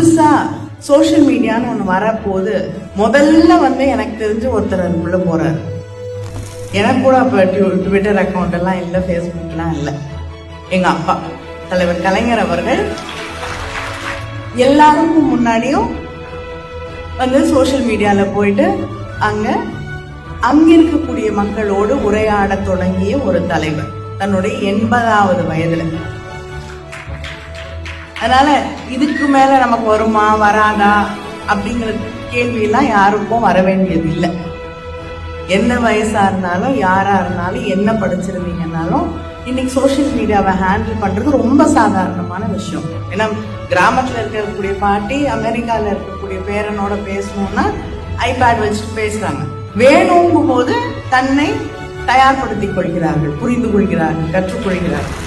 புதுசா சோசியல் மீடியான்னு ஒண்ணு வரப்போது முதல்ல எனக்கு தெரிஞ்சு ஒருத்தர் அதுக்குள்ள போறாரு. எனக்கு கூட அப்ப ட்விட்டர் அக்கௌண்ட் எல்லாம் இல்லை, ஃபேஸ்புக்லாம் இல்லை. எங்க அப்பா தலைவர் கலைஞர் அவர்கள் எல்லாருக்கும் முன்னாடியும் சோசியல் மீடியால போயிட்டு அங்க இருக்கக்கூடிய மக்களோடு உரையாட தொடங்கிய ஒரு தலைவர் தன்னுடைய 80வது வயதுல. அதனால இதுக்கு மேல நமக்கு வருமா வராதா அப்படிங்கிற கேள்வி எல்லாம் யாருக்கும் வர வேண்டியது இல்லை. எந்த வயசா இருந்தாலும் யாரா இருந்தாலும் என்ன படிச்சிருந்தீங்கன்னாலும் இன்னைக்கு சோசியல் மீடியாவை ஹேண்டில் பண்றது ரொம்ப சாதாரணமான விஷயம். ஏன்னா கிராமத்துல இருக்கக்கூடிய பாட்டி அமெரிக்கால இருக்கக்கூடிய பேரனோட பேசணும்னா ஐபேட் வச்சுட்டு பேசுறாங்க. வேணுங்கும் போது தன்னை தயார்படுத்திக் கொள்கிறார்கள், புரிந்து கொள்கிறார்கள், கற்றுக்கொள்கிறார்கள்.